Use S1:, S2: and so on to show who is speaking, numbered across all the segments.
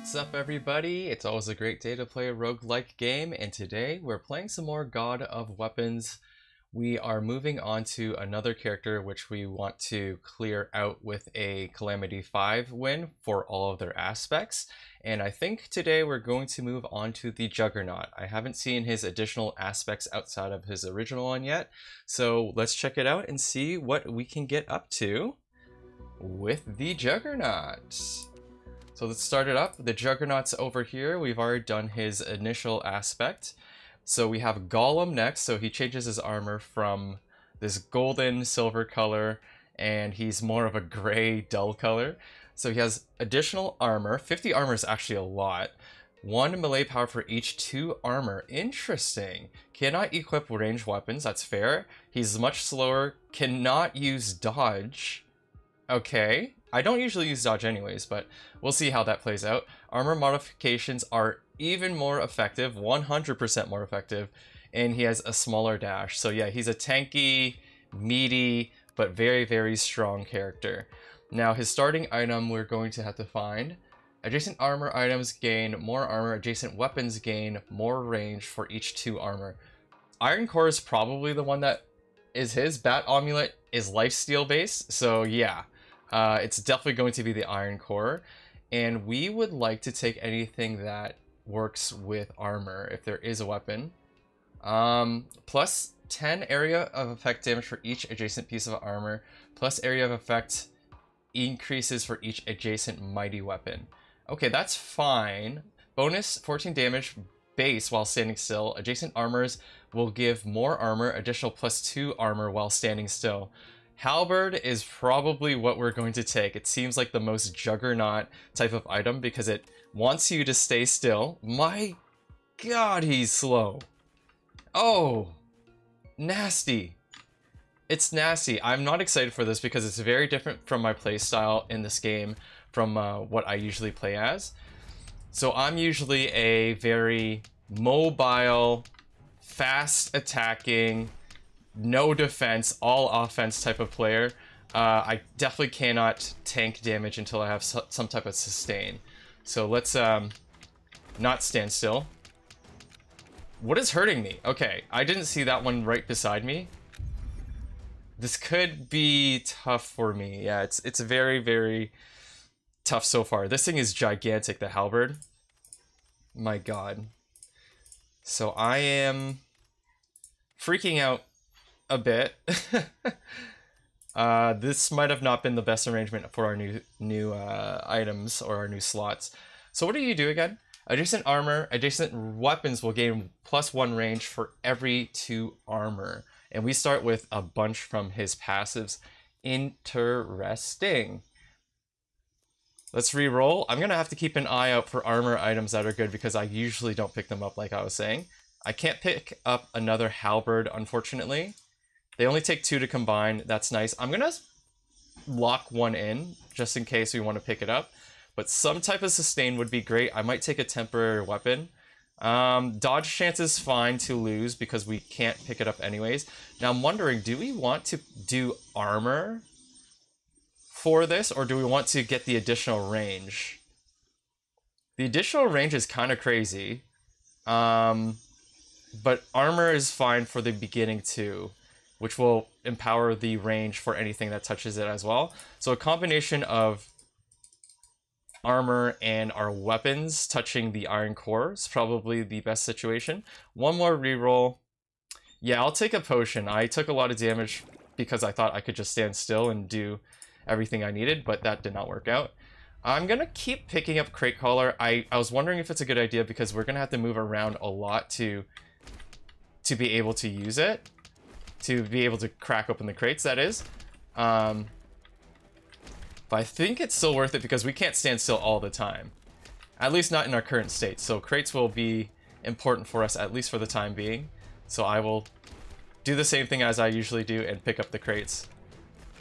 S1: What's up, everybody? It's always a great day to play a roguelike game, and today we're playing some more God of Weapons. We are moving on to another character which we want to clear out with a Calamity 5 win for all of their aspects, and I think today we're going to move on to the Juggernaut. I haven't seen his additional aspects outside of his original one yet, so let's check it out and see what we can get up to with the Juggernaut. So let's start it up. The Juggernaut's over here. We've already done his initial aspect. So we have Golem next. So he changes his armor from this golden silver color, and he's more of a gray dull color. So he has additional armor. 50 armor is actually a lot. 1 melee power for each 2 armor. Interesting. Cannot equip ranged weapons. That's fair. He's much slower. Cannot use dodge. Okay. I don't usually use dodge anyways, but we'll see how that plays out. Armor modifications are even more effective, 100% more effective, and he has a smaller dash. So yeah, he's a tanky, meaty, but very, very strong character. Now his starting item we're going to have to find. Adjacent armor items gain more armor, adjacent weapons gain more range for each 2 armor. Iron Core is probably the one that is his. Bat Amulet is lifesteal based, so yeah. It's definitely going to be the Iron Core, and we would like to take anything that works with armor if there is a weapon. Plus 10 area of effect damage for each adjacent piece of armor, plus area of effect increases for each adjacent mighty weapon. Okay, that's fine. Bonus 14 damage base while standing still. Adjacent armors will give more armor, additional plus 2 armor while standing still. Halberd is probably what we're going to take. It seems like the most Juggernaut type of item because it wants you to stay still. My god, he's slow. Oh, nasty. It's nasty. I'm not excited for this because it's very different from my playstyle in this game from what I usually play as. So I'm usually a very mobile, fast attacking, no defense, all offense type of player. I definitely cannot tank damage until I have some type of sustain. So let's not stand still. What is hurting me? Okay, I didn't see that one right beside me. This could be tough for me. Yeah, it's very, very tough so far. This thing is gigantic, the halberd. My god. So I am freaking out a bit. This might have not been the best arrangement for our new items or our new slots. So what do you do again? Adjacent armor, adjacent weapons will gain +1 range for every 2 armor. And we start with a bunch from his passives. Interesting. Let's re-roll. I'm gonna have to keep an eye out for armor items that are good because I usually don't pick them up like I was saying. I can't pick up another halberd, unfortunately. They only take 2 to combine. That's nice. I'm gonna lock 1 in just in case we want to pick it up. But some type of sustain would be great. I might take a temporary weapon. Dodge chance is fine to lose because we can't pick it up anyways. Now I'm wondering, do we want to do armor for this, or do we want to get the additional range? The additional range is kind of crazy. But armor is fine for the beginning too, which will empower the range for anything that touches it as well. So a combination of armor and our weapons touching the Iron Core is probably the best situation. 1 more reroll. Yeah, I'll take a potion. I took a lot of damage because I thought I could just stand still and do everything I needed, but that did not work out. I'm gonna keep picking up Crate Collar. I was wondering if it's a good idea because we're gonna have to move around a lot to be able to use it. To be able to crack open the crates, that is. But I think it's still worth it because we can't stand still all the time. At least not in our current state. So crates will be important for us, at least for the time being. So I will do the same thing as I usually do and pick up the crates.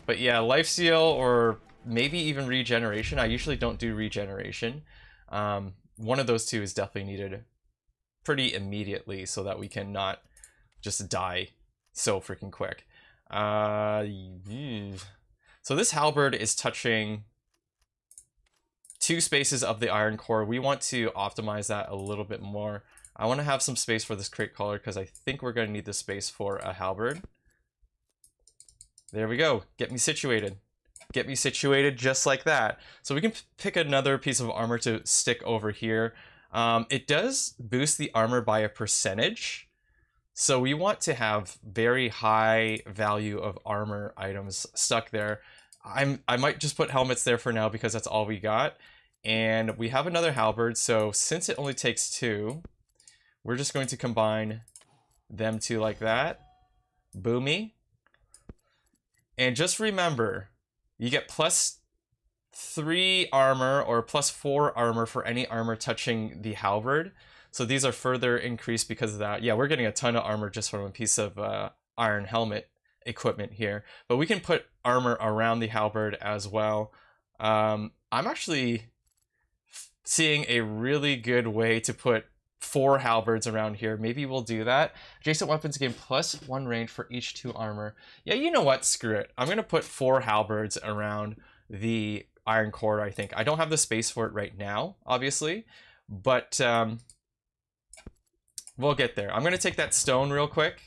S1: But yeah, lifesteal or maybe even regeneration. I usually don't do regeneration. One of those 2 is definitely needed pretty immediately so that we can not just die so freaking quick. So this halberd is touching 2 spaces of the iron core. We want to optimize that a little bit more. I want to have some space for this crate collar because I think we're going to need the space for a halberd. There we go. Get me situated. Get me situated just like that. So we can pick another piece of armor to stick over here. It does boost the armor by a percentage. So we want to have very high value of armor items stuck there. I might just put helmets there for now because that's all we got. And we have another halberd, so since it only takes 2, we're just going to combine them 2 like that. Boomy. And just remember, you get +3 armor or +4 armor for any armor touching the halberd. So these are further increased because of that. Yeah, we're getting a ton of armor just from a piece of iron helmet equipment here. But we can put armor around the halberd as well. I'm actually seeing a really good way to put 4 halberds around here. Maybe we'll do that. Adjacent weapons gain +1 range for each 2 armor. Yeah, you know what? Screw it. I'm going to put 4 halberds around the iron core, I think. I don't have the space for it right now, obviously. But we'll get there. I'm going to take that stone real quick.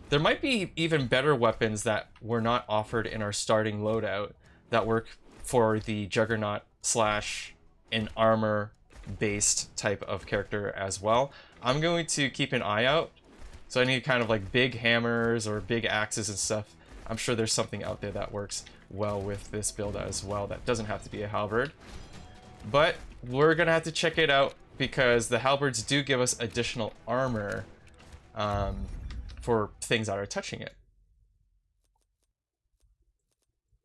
S1: There might be even better weapons that were not offered in our starting loadout that work for the Juggernaut / an armor-based type of character as well. I'm going to keep an eye out. So I need kind of like big hammers or big axes and stuff. I'm sure there's something out there that works well with this build as well that doesn't have to be a halberd. But we're going to have to check it out because the halberds do give us additional armor for things that are touching it.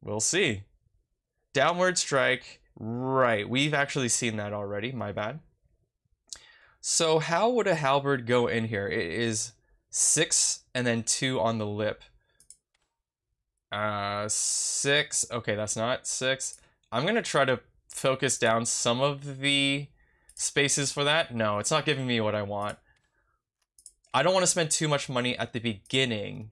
S1: We'll see. Downward strike. Right, we've actually seen that already, my bad. So how would a halberd go in here? It is 6 and then 2 on the lip. 6, okay, that's not 6. I'm gonna try to focus down some of the spaces for that. No, it's not giving me what I want. I don't want to spend too much money at the beginning,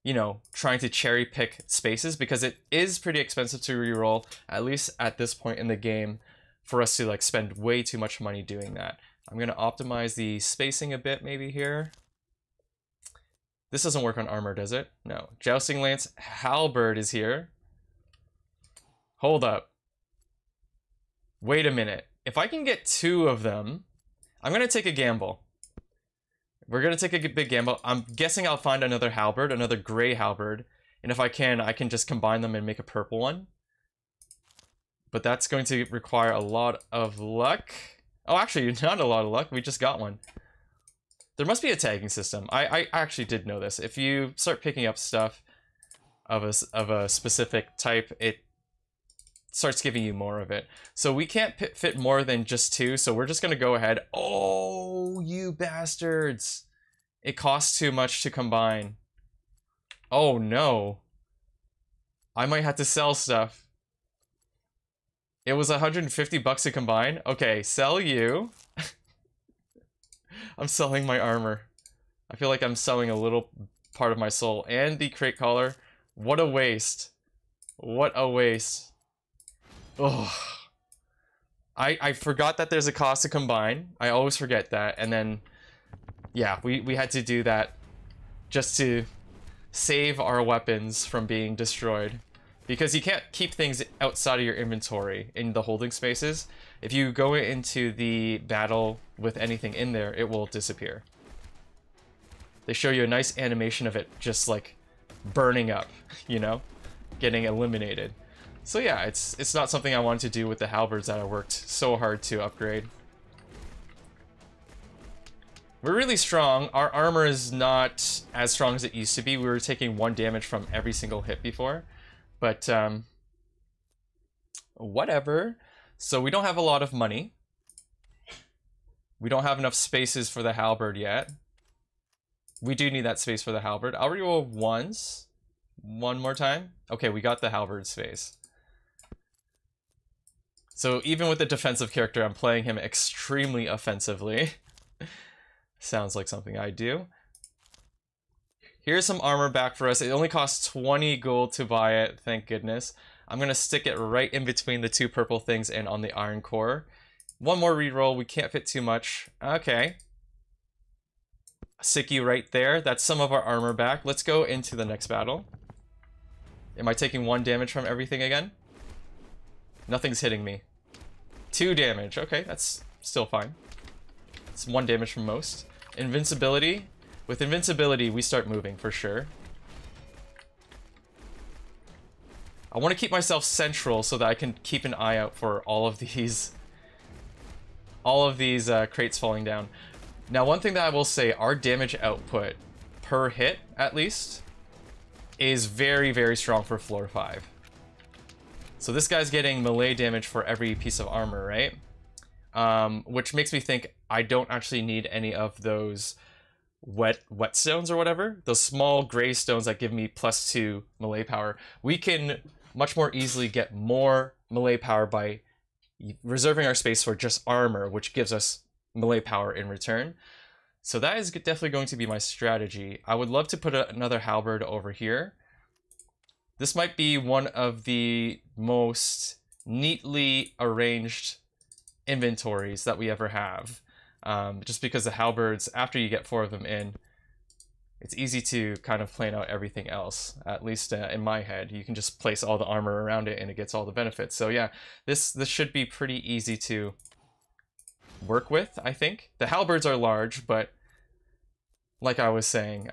S1: you know, trying to cherry pick spaces because it is pretty expensive to reroll, at least at this point in the game, for us to like spend way too much money doing that. I'm going to optimize the spacing a bit maybe here. This doesn't work on armor, does it? No. Jousting Lance Halberd is here. Hold up. Wait a minute. If I can get 2 of them, I'm going to take a gamble. We're going to take a big gamble. I'm guessing I'll find another halberd, another gray halberd. And if I can just combine them and make a purple one. But that's going to require a lot of luck. Oh, actually, not a lot of luck. We just got one. There must be a tagging system. I actually did know this. If you start picking up stuff of a specific type, it starts giving you more of it. So we can't fit more than just 2, so we're just gonna go ahead. Oh, you bastards! It costs too much to combine. Oh no. I might have to sell stuff. It was 150 bucks to combine? Okay, sell you. I'm selling my armor. I feel like I'm selling a little part of my soul. And the crate collar. What a waste. What a waste. Oh, I forgot that there's a cost to combine. I always forget that. And then, yeah, we had to do that just to save our weapons from being destroyed. Because you can't keep things outside of your inventory in the holding spaces. If you go into the battle with anything in there, it will disappear. They show you a nice animation of it just like burning up, you know, getting eliminated. So yeah, it's not something I wanted to do with the halberds that I worked so hard to upgrade. We're really strong. Our armor is not as strong as it used to be. We were taking 1 damage from every single hit before. But, whatever. So we don't have a lot of money. We don't have enough spaces for the halberd yet. We do need that space for the halberd. I'll reroll once. One more time. Okay, we got the halberd space. So even with the defensive character, I'm playing him extremely offensively. Sounds like something I do. Here's some armor back for us. It only costs 20 gold to buy it, thank goodness. I'm going to stick it right in between the two purple things and on the iron core. One more reroll. We can't fit too much. Okay. Stick you right there. That's some of our armor back. Let's go into the next battle. Am I taking 1 damage from everything again? Nothing's hitting me. 2 damage. Okay, that's still fine. It's 1 damage from most. Invincibility. With invincibility, we start moving for sure. I want to keep myself central so that I can keep an eye out for all of these crates falling down. Now, one thing that I will say, our damage output per hit, at least, is very, very strong for floor 5. So this guy's getting melee damage for every piece of armor, right? Which makes me think I don't actually need any of those whetstones or whatever. Those small gray stones that give me +2 melee power. We can much more easily get more melee power by reserving our space for just armor, which gives us melee power in return. So that is definitely going to be my strategy. I would love to put another halberd over here. This might be one of the most neatly arranged inventories that we ever have. Just because the halberds, after you get 4 of them in, it's easy to kind of plan out everything else. At least in my head, you can just place all the armor around it and it gets all the benefits. So yeah, this should be pretty easy to work with, I think. The halberds are large, but like I was saying,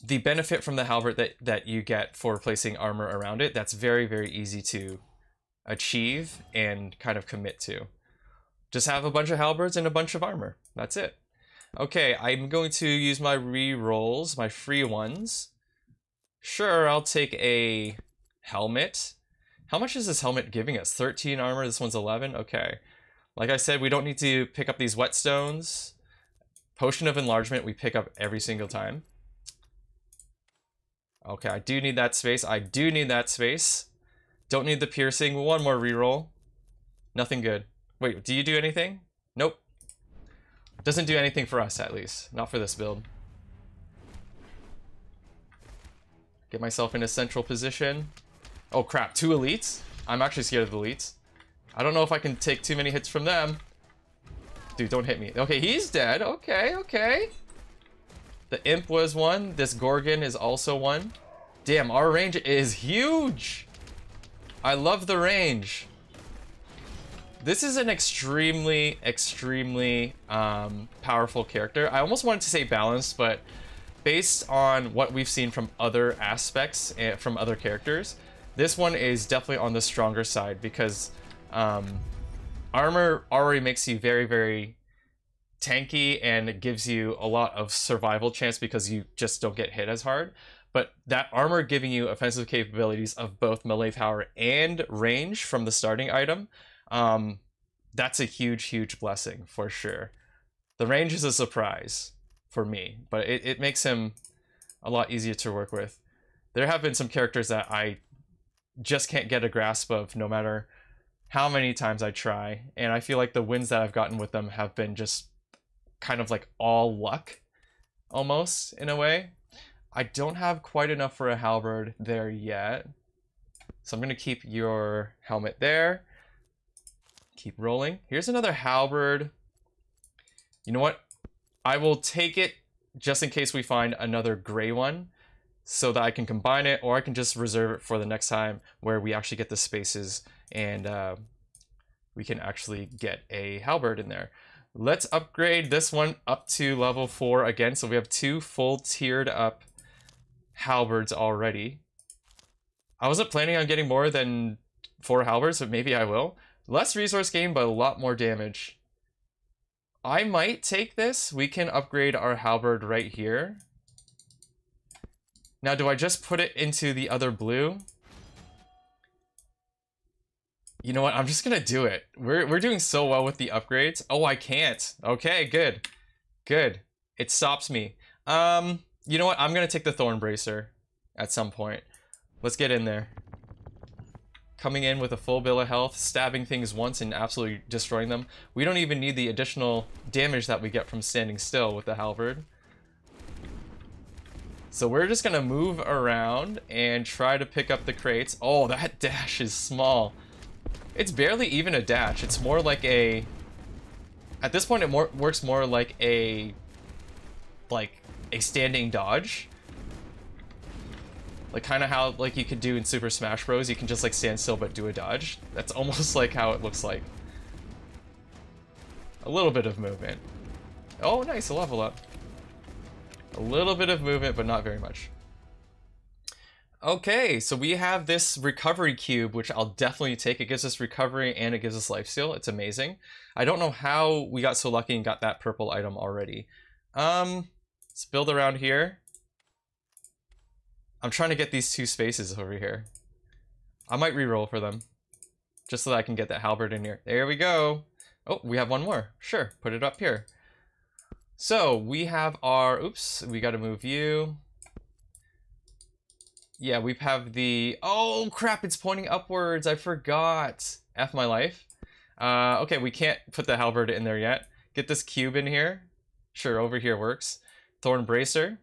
S1: the benefit from the halberd that you get for placing armor around it, that's very, very easy to achieve and kind of commit to. Just have a bunch of halberds and a bunch of armor. That's it. Okay, I'm going to use my re-rolls, my free ones. Sure, I'll take a helmet. How much is this helmet giving us? 13 armor, this one's 11? Okay. Like I said, we don't need to pick up these whetstones. Potion of enlargement we pick up every single time. Okay, I do need that space. I do need that space. Don't need the piercing. One more reroll. Nothing good. Wait, do you do anything? Nope. Doesn't do anything for us, at least. Not for this build. Get myself in a central position. Oh crap, 2 elites? I'm actually scared of the elites. I don't know if I can take too many hits from them. Dude, don't hit me. Okay, he's dead. Okay, okay. The imp was one. This gorgon is also one. Damn, our range is huge. I love the range. This is an extremely, extremely powerful character. I almost wanted to say balanced, but based on what we've seen from other aspects and from other characters, this one is definitely on the stronger side because armor already makes you very, very tanky and it gives you a lot of survival chance because you just don't get hit as hard. But that armor giving you offensive capabilities of both melee power and range from the starting item, that's a huge, huge blessing for sure. The range is a surprise for me, but it makes him a lot easier to work with. There have been some characters that I just can't get a grasp of no matter how many times I try, and I feel like the wins that I've gotten with them have been just kind of like all luck, almost, in a way. I don't have quite enough for a halberd there yet, so I'm going to keep your helmet there. Keep rolling. Here's another halberd. You know what? I will take it just in case we find another gray one so that I can combine it, or I can just reserve it for the next time where we actually get the spaces and we can actually get a halberd in there. Let's upgrade this one up to level 4 again. So we have 2 full tiered up halberds already. I wasn't planning on getting more than 4 halberds, but maybe I will. Less resource gain, but a lot more damage. I might take this. We can upgrade our halberd right here. Now, do I just put it into the other blue? You know what? I'm just gonna do it. We're doing so well with the upgrades. Oh, I can't. Okay, good. Good. It stops me. You know what? I'm gonna take the Thorn Bracer at some point. Let's get in there. Coming in with a full bill of health, stabbing things once and absolutely destroying them. We don't even need the additional damage that we get from standing still with the halberd. So we're just gonna move around and try to pick up the crates. Oh, that dash is small. It's barely even a dash. It's more like a... At this point, it works more like a standing dodge. Like kind of how like you could do in Super Smash Bros. You can just like stand still but do a dodge. That's almost like how it looks like. A little bit of movement. Oh, nice, a level up. A little bit of movement, but not very much. Okay, so we have this recovery cube, which I'll definitely take. It gives us recovery and it gives us lifesteal. It's amazing. I don't know how we got so lucky and got that purple item already. Let's build around here. I'm trying to get these two spaces over here. I might re-roll for them, just so that I can get that halberd in here. There we go. Oh, we have one more. Sure, put it up here. So we have our, oops, we gotta move you. Yeah, we have the, oh crap, it's pointing upwards, I forgot. F my life. Okay, we can't put the halberd in there yet. Get this cube in here. Sure, over here works. Thorn Bracer.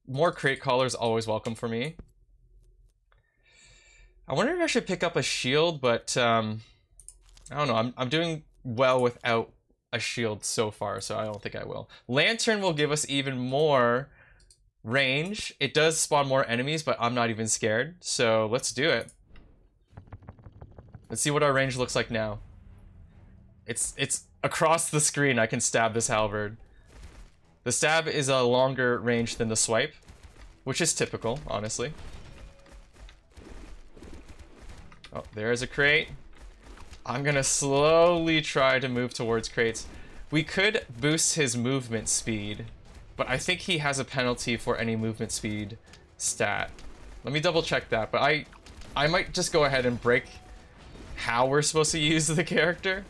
S1: More crate collars, always welcome for me. I wonder if I should pick up a shield, but I don't know, I'm doing well without a shield so far, so I don't think I will. Lantern will give us even more range. It does spawn more enemies, but I'm not even scared, so let's do it. Let's see what our range looks like now. It's across the screen. I can stab this halberd. The stab is a longer range than the swipe, which is typical, honestly. Oh, there's a crate. I'm gonna slowly try to move towards crates. We could boost his movement speed, but I think he has a penalty for any movement speed stat. Let me double check that, but I might just go ahead and break how we're supposed to use the character.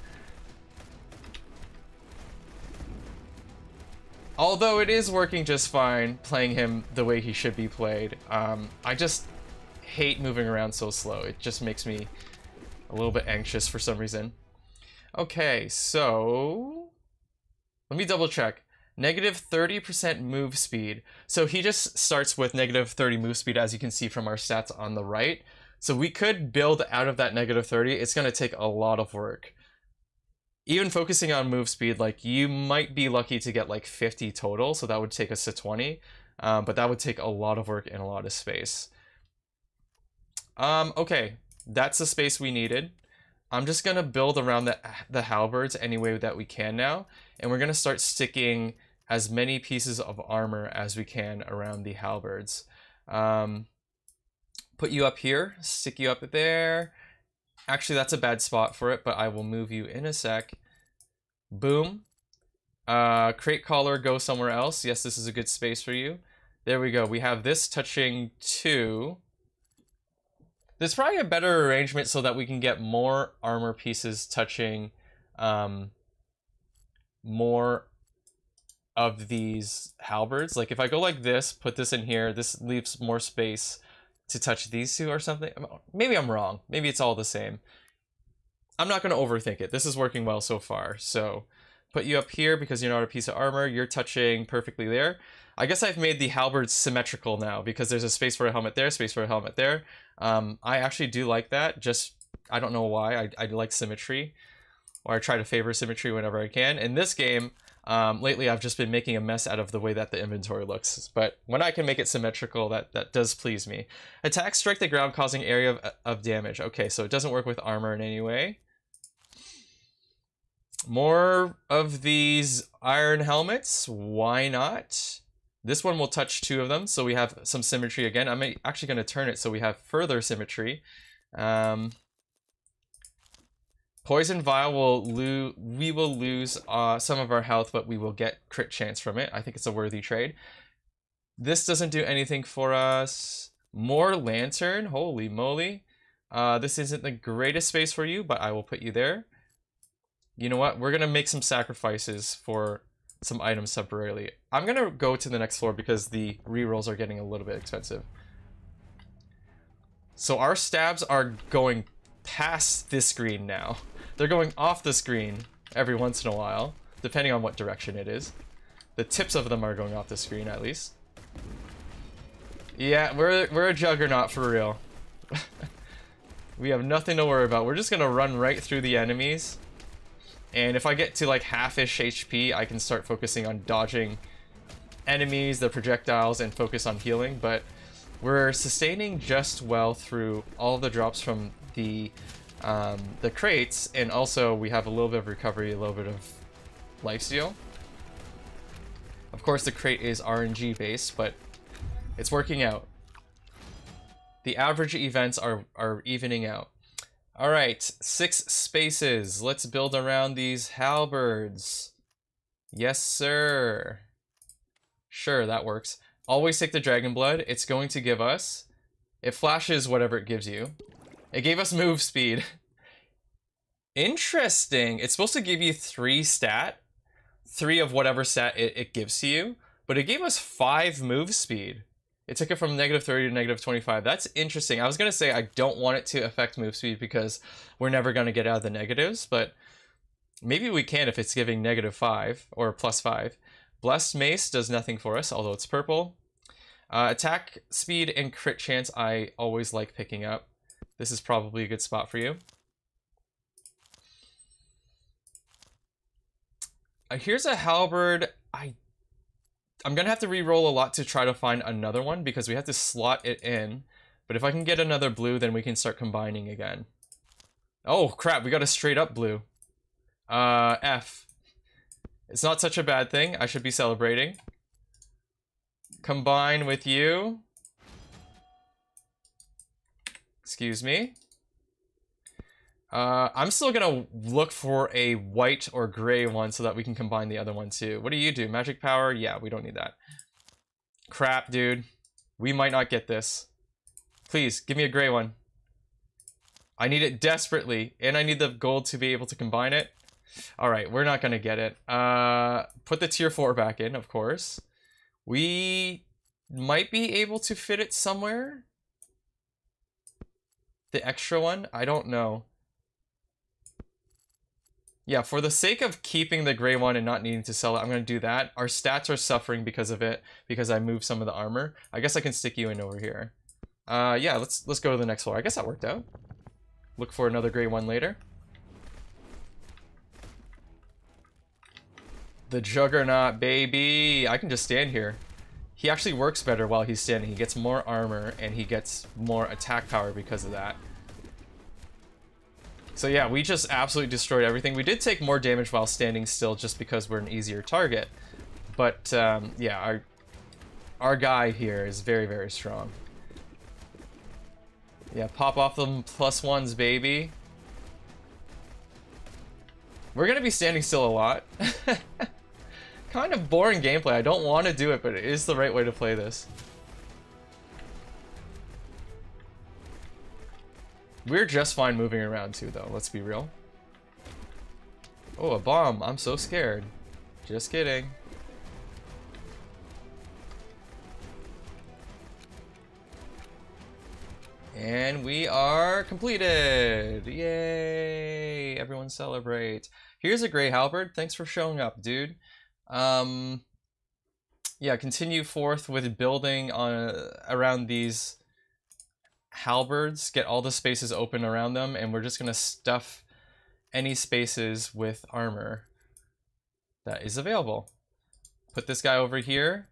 S1: Although it is working just fine, playing him the way he should be played. I just hate moving around so slow. It just makes me a little bit anxious for some reason. Okay, so let me double check. Negative 30% move speed. So he just starts with negative 30 move speed, as you can see from our stats on the right. So we could build out of that negative 30. It's going to take a lot of work. Even focusing on move speed, like you might be lucky to get like 50 total, so that would take us to 20. But that would take a lot of work and a lot of space. Okay, that's the space we needed. I'm just gonna build around the halberds any way that we can now, and we're gonna start sticking as many pieces of armor as we can around the halberds. Put you up here, stick you up there. Actually, that's a bad spot for it, but I will move you in a sec. Boom. Crate collar, go somewhere else. Yes, this is a good space for you. There we go. We have this touching 2. There's probably a better arrangement so that we can get more armor pieces touching more of these halberds. Like if I go like this, put this in here, this leaves more space to touch these two or something. Maybe I'm wrong. Maybe it's all the same. I'm not going to overthink it. This is working well so far. So put you up here because you're not a piece of armor. You're touching perfectly there. I guess I've made the halberds symmetrical now because there's a space for a helmet there, space for a helmet there. I actually do like that. Just, I don't know why. I like symmetry, or I try to favor symmetry whenever I can. In this game, lately I've just been making a mess out of the way that the inventory looks. But when I can make it symmetrical, that does please me. Attack, strike the ground, causing area of damage. Okay, so it doesn't work with armor in any way. More of these iron helmets. Why not? This one will touch 2 of them, so we have some symmetry again. I'm actually going to turn it so we have further symmetry. Poison Vial we will lose some of our health, but we will get crit chance from it. I think it's a worthy trade. This doesn't do anything for us. More Lantern, holy moly. This isn't the greatest space for you, but I will put you there. You know what? We're going to make some sacrifices for some items temporarily. I'm going to go to the next floor because the rerolls are getting a little bit expensive. So our stabs are going past this screen now. They're going off the screen every once in a while, depending on what direction it is. The tips of them are going off the screen, at least. Yeah, we're a Juggernaut for real. We have nothing to worry about. We're just gonna run right through the enemies. And if I get to like half-ish HP, I can start focusing on dodging enemies, the projectiles, and focus on healing. But we're sustaining just well through all the drops from the crates, and also we have a little bit of recovery, a little bit of lifesteal. Of course, the crate is RNG based, but it's working out. The average events are evening out. All right, 6 spaces. Let's build around these halberds. Yes, sir. Sure, that works. Always take the dragon blood. It's going to give us... It flashes whatever it gives you. It gave us move speed. Interesting. It's supposed to give you 3 stat. 3 of whatever stat it gives to you. But it gave us 5 move speed. It took it from -30 to -25. That's interesting. I was going to say I don't want it to affect move speed because we're never going to get out of the negatives, but maybe we can if it's giving -5 or +5. Blessed Mace does nothing for us, although it's purple. Attack speed and crit chance I always like picking up. This is probably a good spot for you. Here's a halberd. I'm gonna have to re-roll a lot to try to find another one because we have to slot it in. But if I can get another blue, then we can start combining again. Oh crap, we got a straight up blue. F. It's not such a bad thing. I should be celebrating. Combine with you. Excuse me. I'm still gonna look for a white or gray one so that we can combine the other one too. What do you do? Magic power? Yeah, we don't need that. Crap, dude. We might not get this. Please, give me a gray one. I need it desperately, and I need the gold to be able to combine it. Alright, we're not gonna get it. Put the tier 4 back in, of course. We might be able to fit it somewhere. The extra one? I don't know. Yeah, for the sake of keeping the gray one and not needing to sell it, I'm going to do that. Our stats are suffering because of it, because I moved some of the armor. I guess I can stick you in over here. Yeah, let's go to the next floor. I guess that worked out. Look for another gray one later. The Juggernaut, baby! I can just stand here. He actually works better while he's standing. He gets more armor, and he gets more attack power because of that. So yeah, we just absolutely destroyed everything. We did take more damage while standing still just because we're an easier target. But yeah, our guy here is very, very strong. Yeah, pop off them +1s, baby. We're gonna be standing still a lot. Kind of boring gameplay. I don't want to do it, but it is the right way to play this. We're just fine moving around too, though. Let's be real. Oh, a bomb. I'm so scared. Just kidding. And we are completed. Yay! Everyone celebrate. Here's a gray halberd. Thanks for showing up, dude. Yeah, continue forth with building on around these halberds, get all the spaces open around them, and we're just gonna stuff any spaces with armor that is available. Put this guy over here.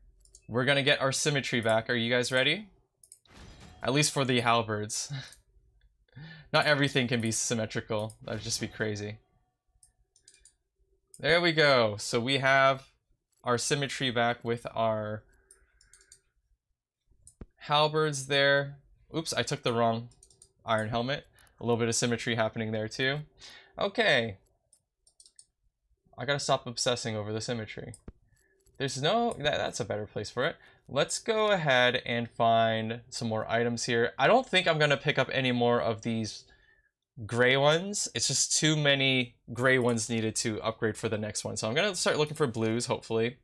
S1: We're gonna get our symmetry back. Are you guys ready? At least for the halberds. Not everything can be symmetrical. That'd just be crazy. There we go. So we have our symmetry back with our halberds there. Oops, I took the wrong iron helmet. A little bit of symmetry happening there too. Okay. I gotta stop obsessing over the symmetry. There's no... that's a better place for it. Let's go ahead and find some more items here. I don't think I'm gonna pick up any more of these gray ones. It's just too many gray ones needed to upgrade for the next one. So I'm gonna start looking for blues, hopefully.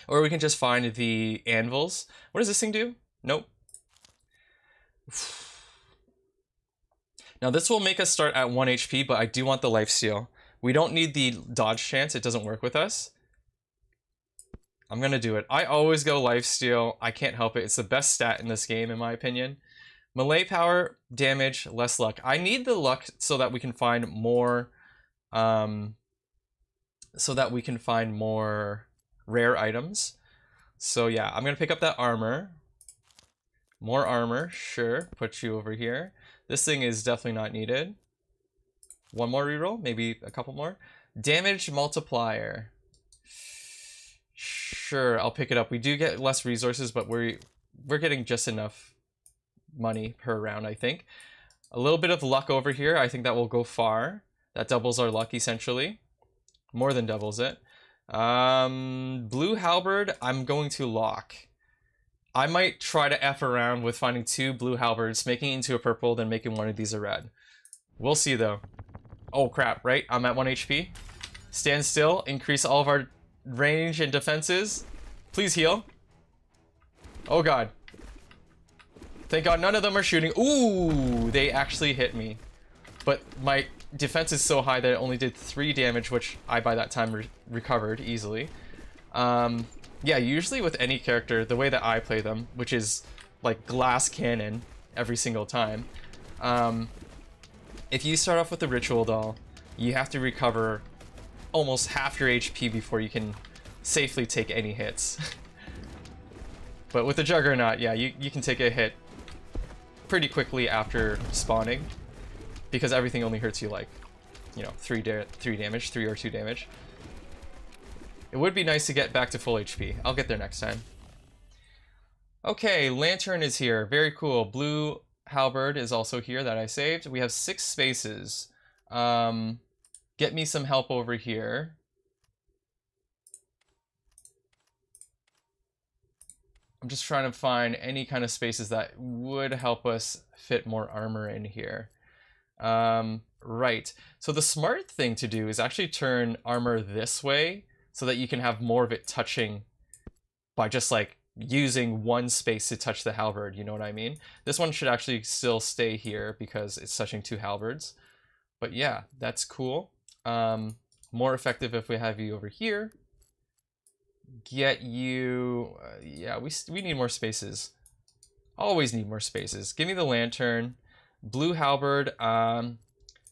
S1: Or we can just find the anvils. What does this thing do? Nope. Now this will make us start at 1 HP, but I do want the lifesteal. We don't need the dodge chance, it doesn't work with us. I'm gonna do it. I always go lifesteal. I can't help it. It's the best stat in this game, in my opinion. Melee power, damage, less luck. I need the luck so that we can find more, rare items. So yeah, I'm gonna pick up that armor. More armor, sure. Put you over here. This thing is definitely not needed. One more reroll, maybe a couple more. Damage multiplier. Sure, I'll pick it up. We do get less resources, but we're getting just enough money per round, I think. A little bit of luck over here. I think that will go far. That doubles our luck, essentially. More than doubles it. Blue halberd, I'm going to lock. I might try to F around with finding 2 blue halberds, making it into a purple, then making one of these a red. We'll see, though. Oh, crap, right? I'm at 1 HP. Stand still. Increase all of our range and defenses. Please heal. Oh, God. Thank God none of them are shooting. Ooh, they actually hit me. But my defense is so high that it only did 3 damage, which I, by that time, recovered easily. Yeah, usually with any character, the way that I play them, which is like glass cannon every single time, if you start off with the ritual doll, you have to recover almost half your HP before you can safely take any hits. But with the Juggernaut, yeah, you can take a hit pretty quickly after spawning, because everything only hurts you like, you know, 3 damage, 3 or 2 damage. It would be nice to get back to full HP. I'll get there next time. Okay, Lantern is here. Very cool. Blue halberd is also here that I saved. We have 6 spaces. Get me some help over here. I'm just trying to find any kind of spaces that would help us fit more armor in here. Right. So the smart thing to do is actually turn armor this way, so that you can have more of it touching by just like using one space to touch the halberd, you know what I mean? This one should actually still stay here because it's touching 2 halberds. But yeah, that's cool. More effective if we have you over here. Get you... yeah, we need more spaces. Always need more spaces. Give me the lantern. Blue halberd.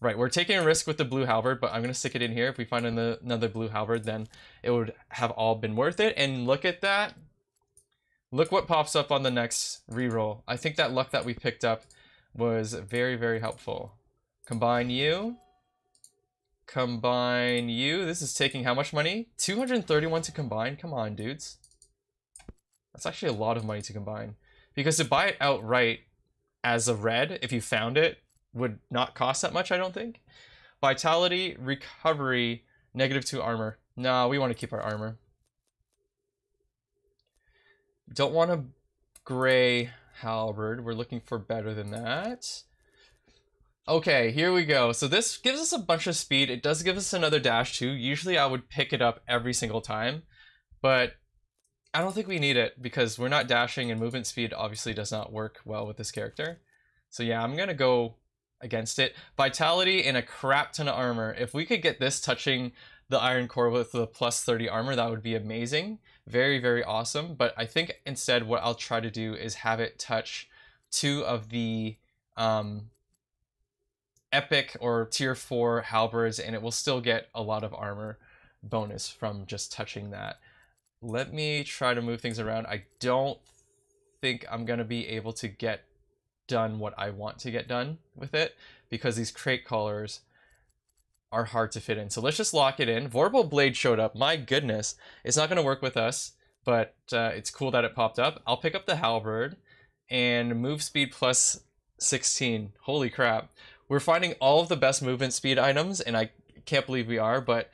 S1: Right, we're taking a risk with the blue halberd, but I'm going to stick it in here. If we find another blue halberd, then it would have all been worth it. And look at that. Look what pops up on the next reroll. I think that luck that we picked up was very, very helpful. Combine you. Combine you. This is taking how much money? 231 to combine? Come on, dudes. That's actually a lot of money to combine. Because to buy it outright as a red, if you found it, would not cost that much, I don't think. Vitality, recovery, -2 armor. No, we want to keep our armor. Don't want a gray halberd. We're looking for better than that. Okay, here we go. So this gives us a bunch of speed. It does give us another dash too. Usually I would pick it up every single time, but I don't think we need it because we're not dashing, and movement speed obviously does not work well with this character. So yeah, I'm gonna go against it. Vitality and a crap ton of armor. If we could get this touching the iron core with the +30 armor, that would be amazing. Very, very awesome. But I think instead what I'll try to do is have it touch 2 of the epic or tier 4 halberds, and it will still get a lot of armor bonus from just touching that. Let me try to move things around. I don't think I'm gonna be able to get done what I want to get done with it because these crate collars are hard to fit in. So let's just lock it in. Vorpal Blade showed up. My goodness. It's not going to work with us, but it's cool that it popped up. I'll pick up the halberd and move speed +16. Holy crap. We're finding all of the best movement speed items, and I can't believe we are, but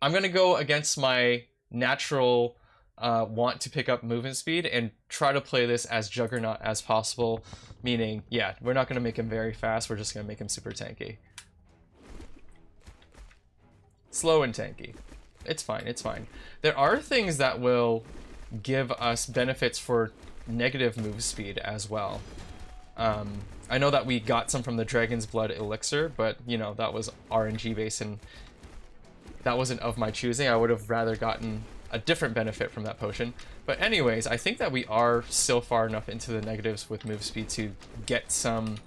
S1: I'm going to go against my natural want to pick up movement speed and try to play this as Juggernaut as possible, meaning, yeah, we're not going to make him very fast, we're just going to make him super tanky. Slow and tanky. It's fine, it's fine. There are things that will give us benefits for negative move speed as well. I know that we got some from the Dragon's Blood Elixir, but, you know, that was RNG based and that wasn't of my choosing. I would have rather gotten a different benefit from that potion. But anyways, I think that we are still far enough into the negatives with move speed to get some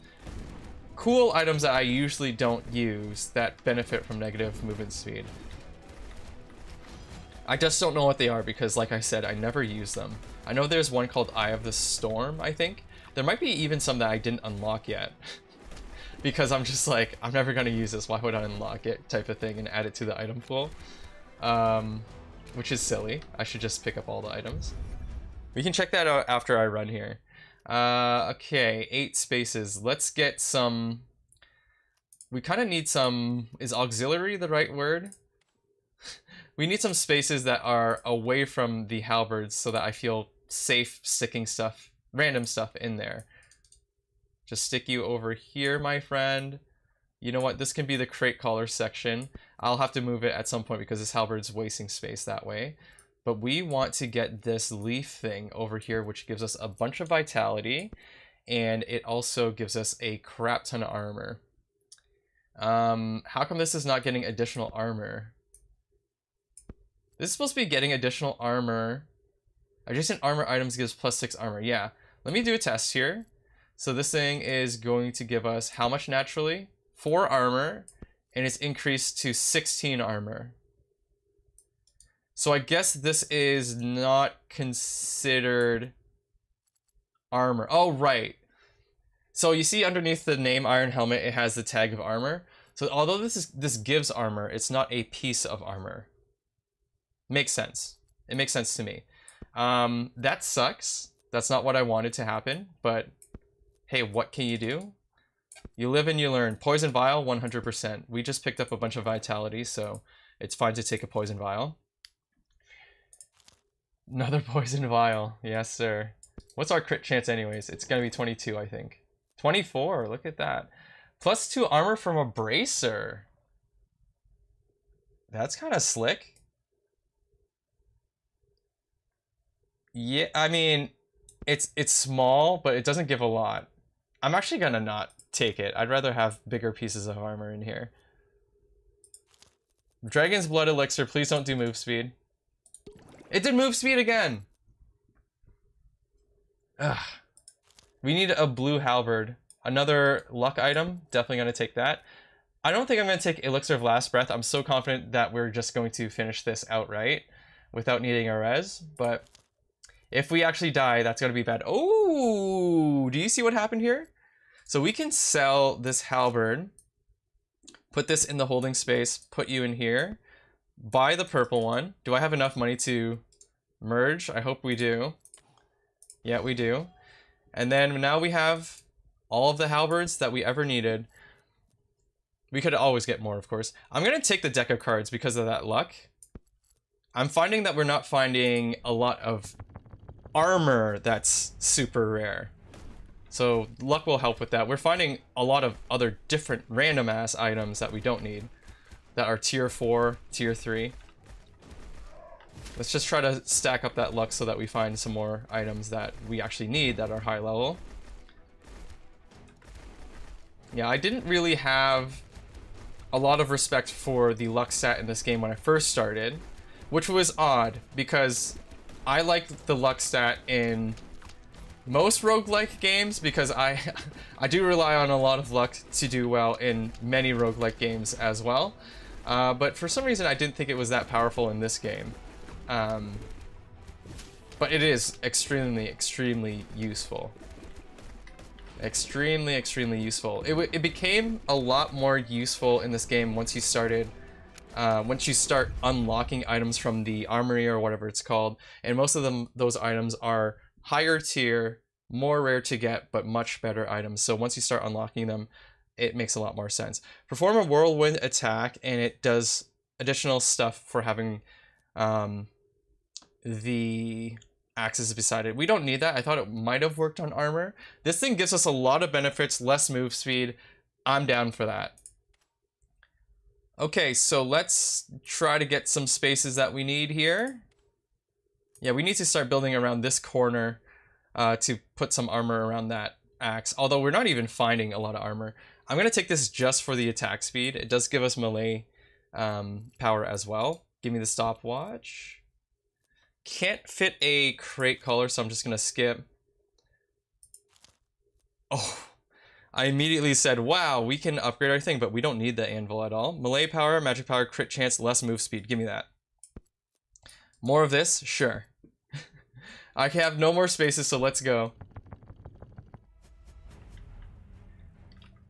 S1: cool items that I usually don't use that benefit from negative movement speed. I just don't know what they are because, like I said, I never use them. I know there's one called Eye of the Storm, I think. There might be even some that I didn't unlock yet. Because I'm just like, I'm never going to use this, why would I unlock it, type of thing, and add it to the item pool. Which is silly. I should just pick up all the items. We can check that out after I run here. Okay, 8 spaces. Let's get some... We kind of need some... Is auxiliary the right word? We need some spaces that are away from the halberds so that I feel safe sticking stuff, random stuff in there. Just stick you over here, my friend. You know what? This can be the crate collar section. I'll have to move it at some point because this halberd's wasting space that way. But we want to get this leaf thing over here, which gives us a bunch of vitality. And it also gives us a crap ton of armor. How come this is not getting additional armor? This is supposed to be getting additional armor. Adjacent armor items gives +6 armor. Yeah. Let me do a test here. So this thing is going to give us how much naturally? 4 armor. And it's increased to 16 armor. So I guess this is not considered armor. Oh, right. So you see underneath the name Iron Helmet, it has the tag of armor. So although this gives armor, it's not a piece of armor. Makes sense. It makes sense to me. That sucks. That's not what I wanted to happen, but hey, what can you do? You live and you learn. Poison vial, 100%. We just picked up a bunch of vitality, so it's fine to take a poison vial. Another poison vial. Yes, sir. What's our crit chance anyways? It's gonna be 22, I think. 24, look at that. +2 armor from a bracer. That's kind of slick. Yeah, I mean, it's small, but it doesn't give a lot. I'm actually gonna not take it. I'd rather have bigger pieces of armor in here. Dragon's Blood Elixir, please don't do move speed. It did move speed again! Ugh. We need a blue halberd. Another luck item, definitely gonna take that. I don't think I'm gonna take Elixir of Last Breath. I'm so confident that we're just going to finish this outright without needing a res, but if we actually die, that's gonna be bad. Oh, do you see what happened here? So we can sell this halberd, put this in the holding space, put you in here, buy the purple one. Do I have enough money to merge? I hope we do. Yeah, we do. And then now we have all of the halberds that we ever needed. We could always get more, of course. I'm gonna take the deck of cards because of that luck. I'm finding that we're not finding a lot of armor that's super rare. So luck will help with that. We're finding a lot of other different random ass items that we don't need. That are tier 4, tier 3. Let's just try to stack up that luck so that we find some more items that we actually need that are high level. Yeah, I didn't really have a lot of respect for the luck stat in this game when I first started, which was odd because I liked the luck stat in most roguelike games because I do rely on a lot of luck to do well in many roguelike games as well. But for some reason I didn't think it was that powerful in this game. But it is extremely useful. Extremely useful. It became a lot more useful in this game once you started, once you start unlocking items from the armory or whatever it's called. And most of them, those items are higher tier, more rare to get, but much better items. So once you start unlocking them, it makes a lot more sense. Perform a whirlwind attack, and it does additional stuff for having the axes beside it. We don't need that. I thought it might have worked on armor. This thing gives us a lot of benefits, less move speed. I'm down for that. Okay, so let's try to get some spaces that we need here. Yeah, we need to start building around this corner to put some armor around that axe, although we're not even finding a lot of armor. I'm going to take this just for the attack speed. It does give us melee power as well. Give me the stopwatch. can't fit a crate collar, so I'm just gonna skip. Oh, I immediately said, wow, we can upgrade our thing, but we don't need the anvil at all. Melee power, magic power, crit chance, less move speed. Give me that. More of this? Sure. I have no more spaces, so let's go.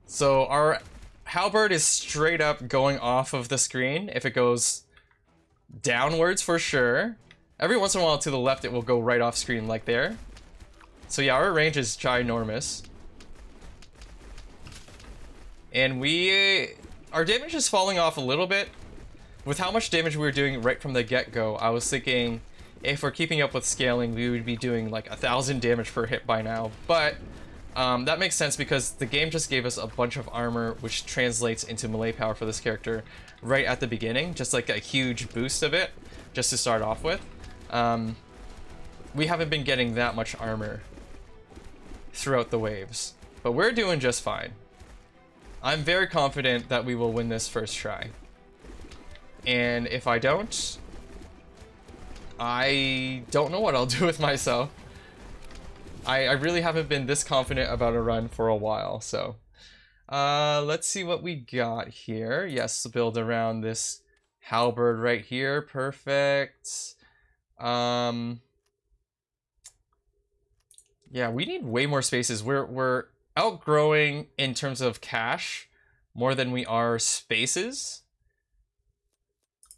S1: So our halberd is straight up going off of the screen. If it goes downwards, for sure. Every once in a while to the left, it will go right off screen, like there. So yeah, our range is ginormous. And our damage is falling off a little bit. With how much damage we were doing right from the get-go, I was thinking if we're keeping up with scaling, we would be doing like 1,000 damage per hit by now. But that makes sense because the game just gave us a bunch of armor, which translates into melee power for this character right at the beginning. Just like a huge boost of it, just to start off with. We haven't been getting that much armor throughout the waves, but we're doing just fine. I'm very confident that we will win this first try. And if I don't know what I'll do with myself. I really haven't been this confident about a run for a while, so. Let's see what we got here. Yes, build around this halberd right here. Perfect. Yeah, we need way more spaces. We're outgrowing in terms of cash more than we are spaces.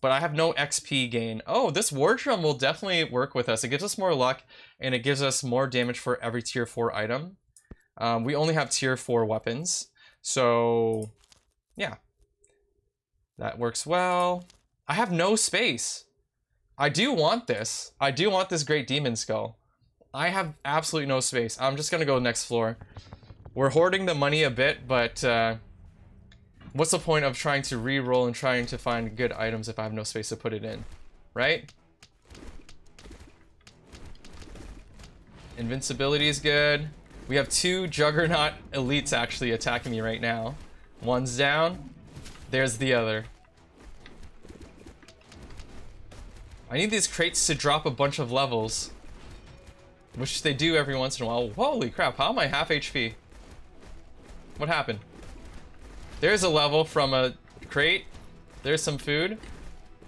S1: But I have no XP gain. Oh, this war drum will definitely work with us. It gives us more luck, and it gives us more damage for every tier 4 item. We only have tier 4 weapons. So, yeah. That works well. I have no space. I do want this. I do want this Great Demon Skull. I have absolutely no space. I'm just gonna go next floor. We're hoarding the money a bit, but what's the point of trying to re-roll and trying to find good items if I have no space to put it in, right? Invincibility is good. We have 2 Juggernaut elites actually attacking me right now. One's down. There's the other. I need these crates to drop a bunch of levels, which they do every once in a while. Holy crap, how am I half HP? What happened? There's a level from a crate. There's some food.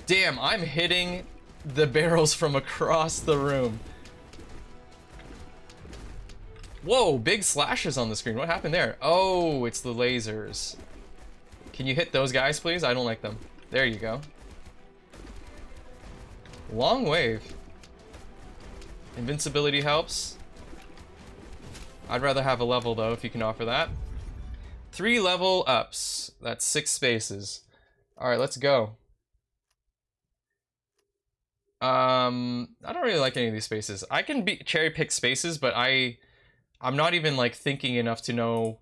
S1: Damn, I'm hitting the barrels from across the room. Whoa, big slashes on the screen. What happened there? Oh, it's the lasers. Can you hit those guys, please? I don't like them. There you go. Long wave. Invincibility helps. I'd rather have a level, though, if you can offer that. 3 level ups. That's 6 spaces. Alright, let's go. I don't really like any of these spaces. I can cherry pick spaces, but I'm not even like thinking enough to know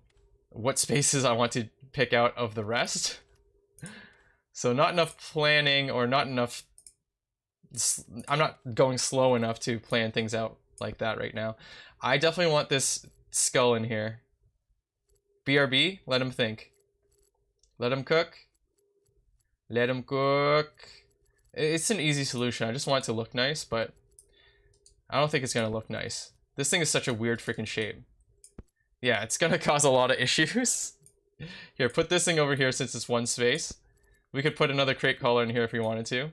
S1: what spaces I want to pick out of the rest. So not enough planning, or not enough. I'm not going slow enough to plan things out like that right now. I definitely want this skull in here. BRB, let him think. Let him cook. Let him cook. It's an easy solution. I just want it to look nice, but I don't think it's gonna look nice. This thing is such a weird freaking shape. Yeah, it's gonna cause a lot of issues. Here, put this thing over here since it's one space. We could put another crate collar in here if we wanted to.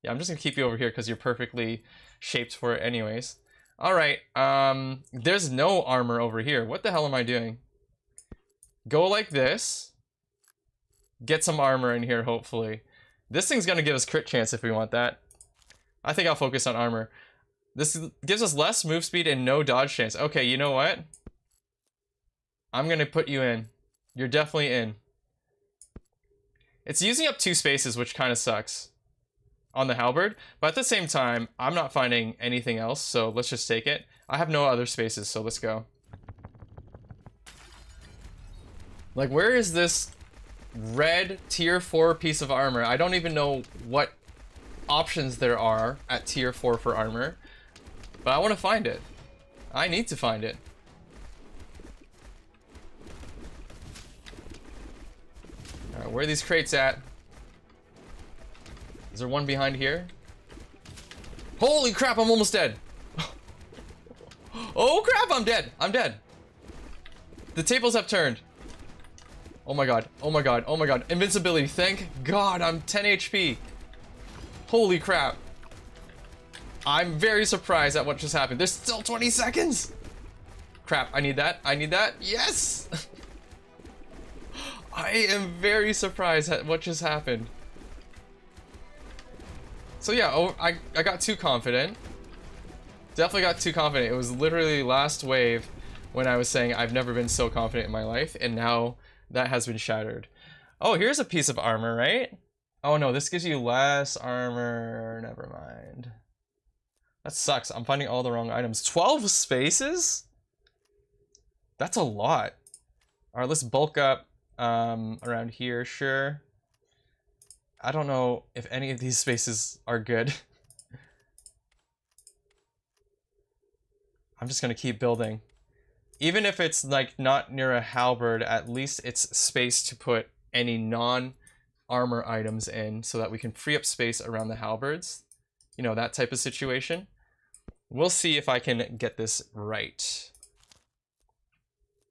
S1: Yeah, I'm just gonna keep you over here because you're perfectly shaped for it anyways. Alright, there's no armor over here. What the hell am I doing? Go like this. Get some armor in here, hopefully. This thing's gonna give us crit chance if we want that. I think I'll focus on armor. This gives us less move speed and no dodge chance. Okay, you know what? I'm gonna put you in. You're definitely in. It's using up 2 spaces, which kind of sucks on the halberd, but at the same time, I'm not finding anything else, so let's just take it. I have no other spaces, so let's go. Like, where is this red tier 4 piece of armor? I don't even know what options there are at tier 4 for armor, but I want to find it. I need to find it. Alright, where are these crates at? Is there one behind here? Holy crap, I'm almost dead. Oh crap, I'm dead. I'm dead. The tables have turned. Oh my god. Oh my god. Oh my god. Invincibility. Thank God I'm 10 HP. Holy crap. I'm very surprised at what just happened. There's still 20 seconds. Crap, I need that. I need that. Yes. I am very surprised at what just happened. So yeah, oh, I got too confident. Definitely got too confident. It was literally last wave when I was saying I've never been so confident in my life, and now that has been shattered. Oh, here's a piece of armor, right? Oh no, this gives you less armor. Never mind. That sucks. I'm finding all the wrong items. 12 spaces? That's a lot. Alright, let's bulk up around here, sure. I don't know if any of these spaces are good. I'm just gonna keep building. Even if it's like not near a halberd, at least it's space to put any non-armor items in so that we can free up space around the halberds. You know, that type of situation. We'll see if I can get this right.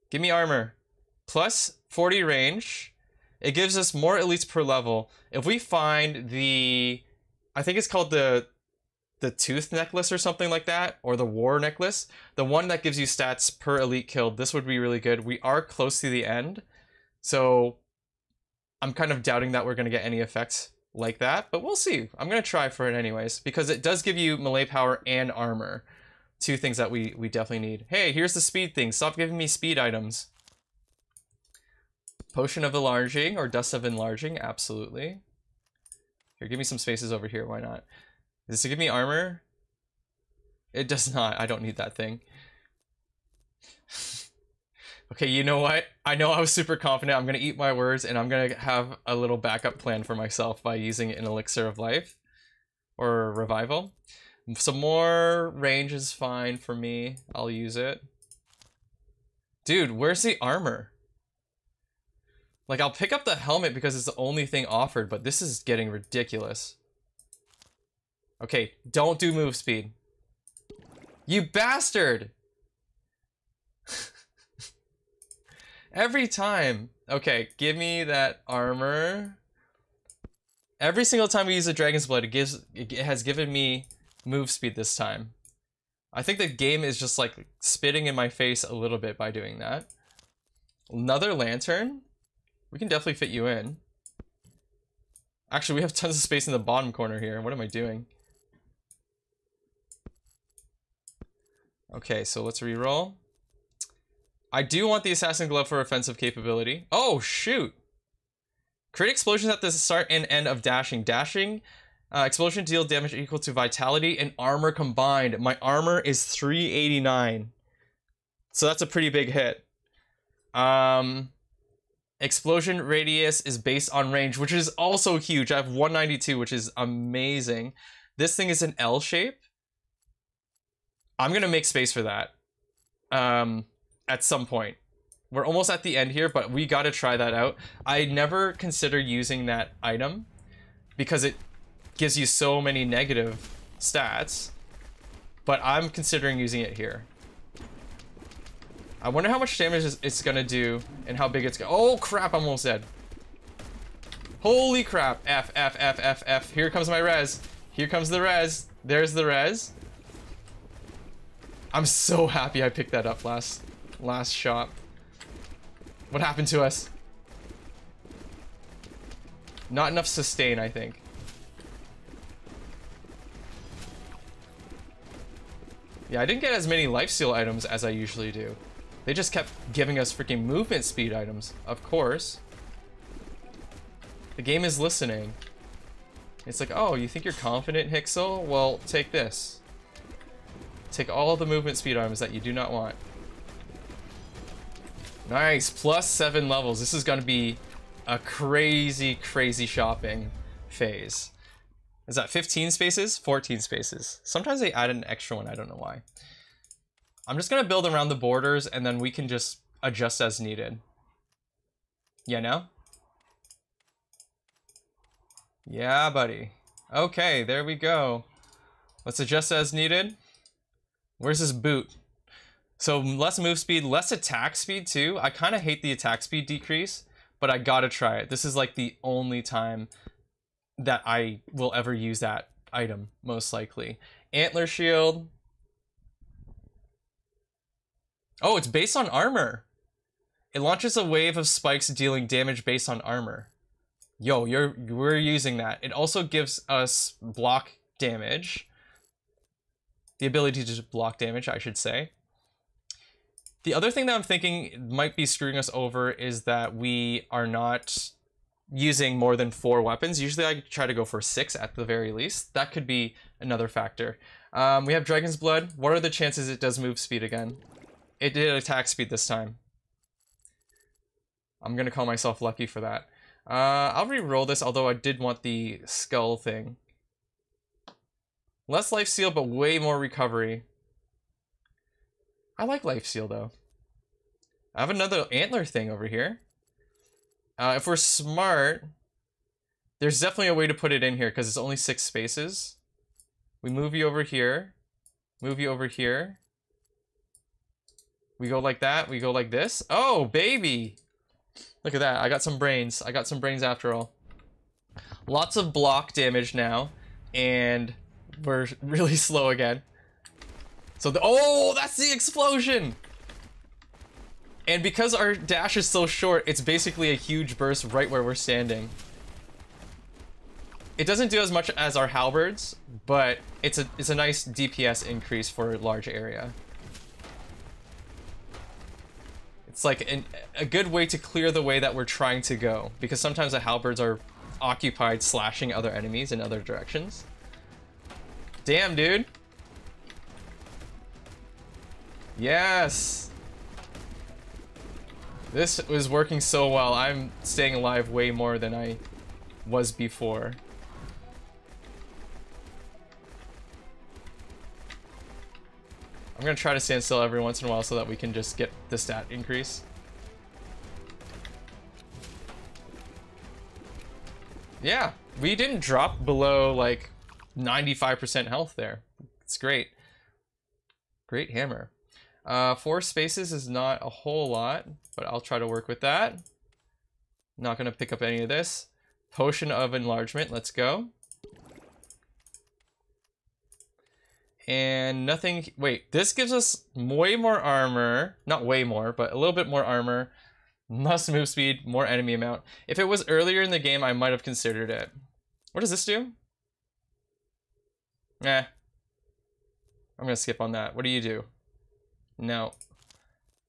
S1: Give me armor. Plus 40 range. It gives us more elites per level. If we find the... I think it's called the tooth necklace or something like that, or the war necklace, the one that gives you stats per elite killed, this would be really good. We are close to the end, so I'm kind of doubting that we're going to get any effects like that, but we'll see. I'm going to try for it anyways, because it does give you melee power and armor, two things that we definitely need. Hey, here's the speed thing. Stop giving me speed items. Potion of enlarging, or dust of enlarging, absolutely. Here, give me some spaces over here, why not? Does it give me armor? It does not. I don't need that thing. Okay, you know what? I know I was super confident. I'm going to eat my words, and I'm going to have a little backup plan for myself by using an elixir of life. Or revival. Some more range is fine for me. I'll use it. Dude, where's the armor? Like, I'll pick up the helmet because it's the only thing offered, but this is getting ridiculous. Okay, don't do move speed. You bastard! Every time. Okay, give me that armor. Every single time we use a Dragon's Blood, it has given me move speed this time. I think the game is just like spitting in my face a little bit by doing that. Another lantern? We can definitely fit you in. Actually, we have tons of space in the bottom corner here. What am I doing? Okay, so let's reroll. I do want the Assassin Glove for offensive capability. Oh, shoot! Crit explosions at the start and end of dashing. Dashing, explosion deal damage equal to vitality and armor combined. My armor is 389. So that's a pretty big hit. Explosion radius is based on range, which is also huge. I have 192, which is amazing. This thing is an L shape. I'm gonna make space for that at some point. We're almost at the end here, but we gotta try that out. I never consider using that item because it gives you so many negative stats, but I'm considering using it here. I wonder how much damage it's gonna do and how big it's gonna... Oh crap, I'm almost dead. Holy crap. F, F, F, F, F. Here comes my res. Here comes the res. There's the res. I'm so happy I picked that up last shot. What happened to us? Not enough sustain, I think. Yeah, I didn't get as many lifesteal items as I usually do. They just kept giving us freaking movement speed items, of course. The game is listening. It's like, oh, you think you're confident, Hixel? Well, take this. Take all the movement speed items that you do not want. Nice, plus 7 levels. This is gonna be a crazy, crazy shopping phase. Is that 15 spaces? 14 spaces. Sometimes they add an extra one, I don't know why. I'm just gonna build around the borders and then we can just adjust as needed. Yeah, no? Yeah, buddy. Okay, there we go. Let's adjust as needed. Where's this boot? So less move speed, less attack speed too. I kind of hate the attack speed decrease, but I gotta try it. This is like the only time that I will ever use that item, most likely. Antler shield. Oh, it's based on armor. It launches a wave of spikes dealing damage based on armor. Yo, we're using that. It also gives us block damage. The ability to block damage, I should say. The other thing that I'm thinking might be screwing us over is that we are not using more than 4 weapons. Usually I try to go for 6 at the very least. That could be another factor. We have Dragon's Blood. What are the chances it does move speed again? It did attack speed this time. I'm gonna call myself lucky for that. I'll re-roll this, although I did want the skull thing. Less life steal, but way more recovery. I like life steal though. I have another antler thing over here. If we're smart, there's definitely a way to put it in here because it's only 6 spaces. We move you over here, move you over here. We go like that, we go like this. Oh, baby! Look at that, I got some brains. I got some brains after all. Lots of block damage now, and we're really slow again. So oh, that's the explosion! And because our dash is so short, it's basically a huge burst right where we're standing. It doesn't do as much as our halberds, but it's a nice DPS increase for a large area. It's like a good way to clear the way that we're trying to go, because sometimes the halberds are occupied slashing other enemies in other directions. Damn, dude. Yes. This was working so well. I'm staying alive way more than I was before. I'm gonna try to stand still every once in a while so that we can just get the stat increase. Yeah, we didn't drop below like 95% health there. It's great. Great hammer. 4 spaces is not a whole lot, but I'll try to work with that. Not gonna pick up any of this. Potion of enlargement, let's go. And nothing, wait, this gives us way more armor. Not way more, but a little bit more armor. Less move speed, more enemy amount. If it was earlier in the game, I might have considered it. What does this do? Eh. I'm gonna skip on that. What do you do? No.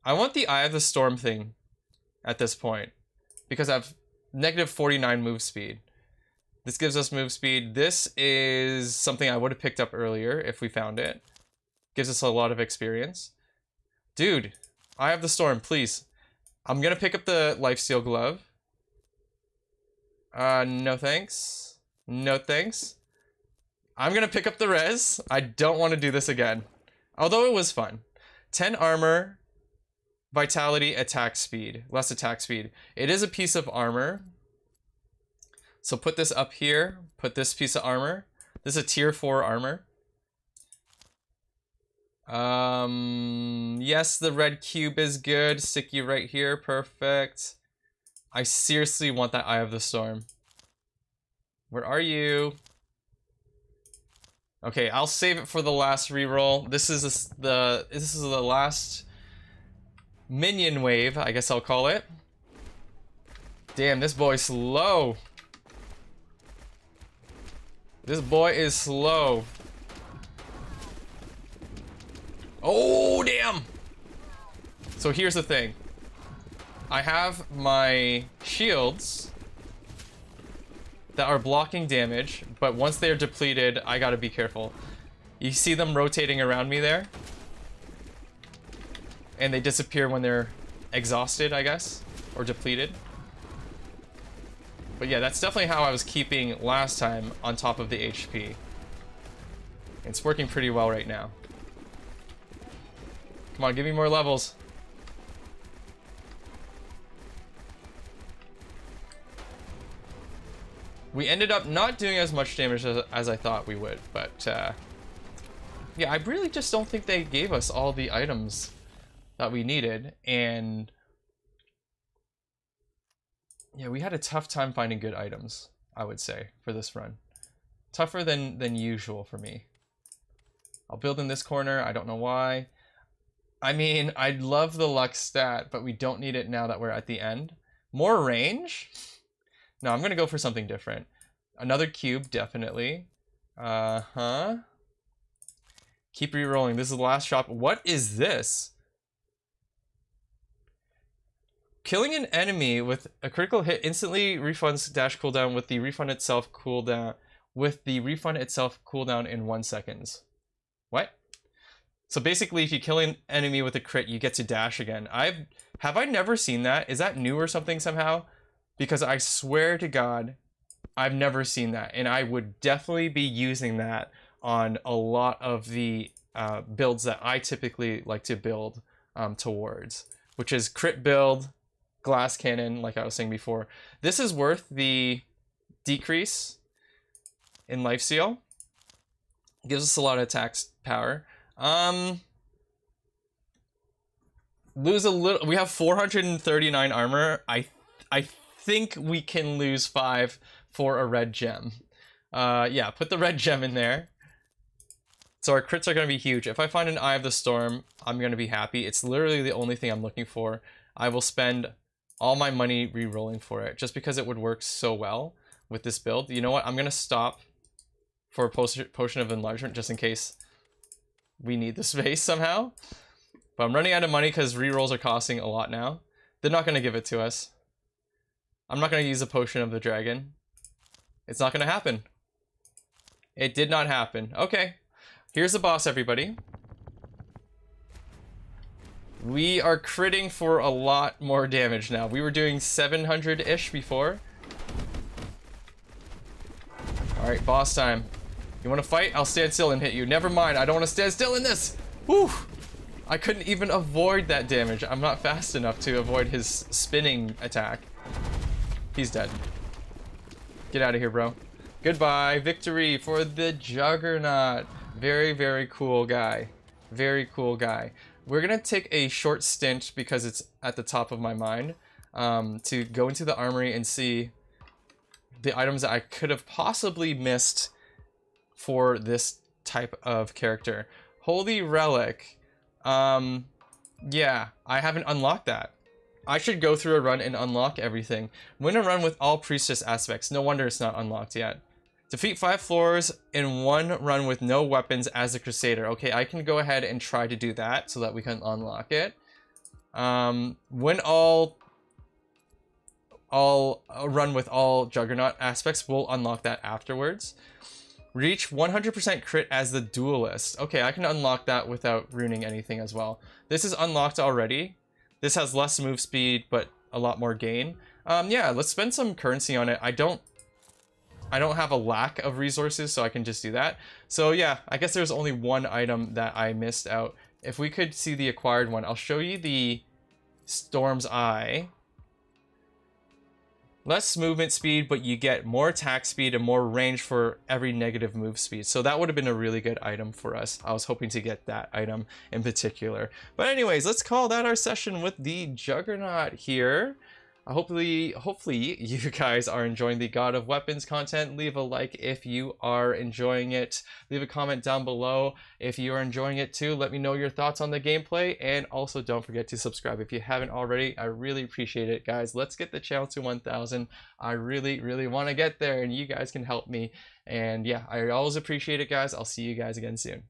S1: I want the Eye of the Storm thing at this point, because I have negative 49 move speed. This gives us move speed. This is something I would have picked up earlier if we found it. Gives us a lot of experience. Dude, Eye of the Storm, please. I'm gonna pick up the Lifesteal Glove. No thanks. No thanks. I'm gonna pick up the res. I don't want to do this again. Although it was fun. 10 armor, vitality, attack speed. Less attack speed. It is a piece of armor. So put this up here. Put this piece of armor. This is a tier 4 armor. Yes, the red cube is good. Stick you right here. Perfect. I seriously want that Eye of the Storm. Where are you? Okay, I'll save it for the last reroll. This is the last minion wave, I guess I'll call it. Damn, this boy's slow. This boy is slow. Oh, damn! So here's the thing. I have my shields that are blocking damage, but once they're depleted, I gotta be careful. You see them rotating around me there? And they disappear when they're exhausted, I guess, or depleted. But yeah, that's definitely how I was keeping last time on top of the HP. It's working pretty well right now. Come on, give me more levels. We ended up not doing as much damage as I thought we would, but Yeah, I really just don't think they gave us all the items that we needed, and yeah, we had a tough time finding good items, I would say, for this run. Tougher than usual for me. I'll build in this corner, I don't know why. I mean, I'd love the luck stat, but we don't need it now that we're at the end. More range? No, I'm gonna go for something different. Another cube, definitely. Keep re-rolling. This is the last shop. What is this? Killing an enemy with a critical hit instantly refunds dash cooldown with the refund itself cooldown in 1 second. What? So basically, if you kill an enemy with a crit, you get to dash again. Have I never seen that? Is that new or something somehow? Because I swear to God, I've never seen that, and I would definitely be using that on a lot of the builds that I typically like to build towards, which is crit build, glass cannon, like I was saying before. This is worth the decrease in life steal. Gives us a lot of attack power. Lose a little. We have 439 armor. I think we can lose 5 for a red gem. Yeah, put the red gem in there. So our crits are going to be huge. If I find an Eye of the Storm, I'm going to be happy. It's literally the only thing I'm looking for. I will spend all my money re-rolling for it, just because it would work so well with this build. You know what? I'm going to stop for a potion of enlargement, just in case we need the space somehow. But I'm running out of money because re-rolls are costing a lot now. They're not going to give it to us. I'm not going to use a potion of the dragon. It's not going to happen. It did not happen. Okay. Here's the boss, everybody. We are critting for a lot more damage now. We were doing 700-ish before. Alright, boss time. You want to fight? I'll stand still and hit you. Never mind, I don't want to stand still in this! Whew! I couldn't even avoid that damage. I'm not fast enough to avoid his spinning attack. He's dead. Get out of here, bro. Goodbye. Victory for the Juggernaut. Very, very cool guy. Very cool guy. We're gonna take a short stint, because it's at the top of my mind, to go into the armory and see the items that I could have possibly missed for this type of character. Holy Relic. Yeah, I haven't unlocked that. I should go through a run and unlock everything. Win a run with all priestess aspects. No wonder it's not unlocked yet. Defeat 5 floors in 1 run with no weapons as a crusader. Okay, I can go ahead and try to do that so that we can unlock it. Win run with all Juggernaut aspects. We'll unlock that afterwards. Reach 100% crit as the duelist. Okay, I can unlock that without ruining anything as well. This is unlocked already. This has less move speed, but a lot more gain. Yeah, let's spend some currency on it. I don't have a lack of resources, so I can just do that. So yeah, I guess there's only one item that I missed out. If we could see the acquired one, I'll show you the Storm's Eye. Less movement speed, but you get more attack speed and more range for every negative move speed. So that would have been a really good item for us. I was hoping to get that item in particular. But anyways, let's call that our session with the Juggernaut here. Hopefully you guys are enjoying the God of Weapons content. Leave a like if you are enjoying it. Leave a comment down below if you are enjoying it too. Let me know your thoughts on the gameplay, and also don't forget to subscribe if you haven't already. I really appreciate it, guys. Let's get the channel to 1,000. I really want to get there, and you guys can help me. And yeah, I always appreciate it, guys. I'll see you guys again soon.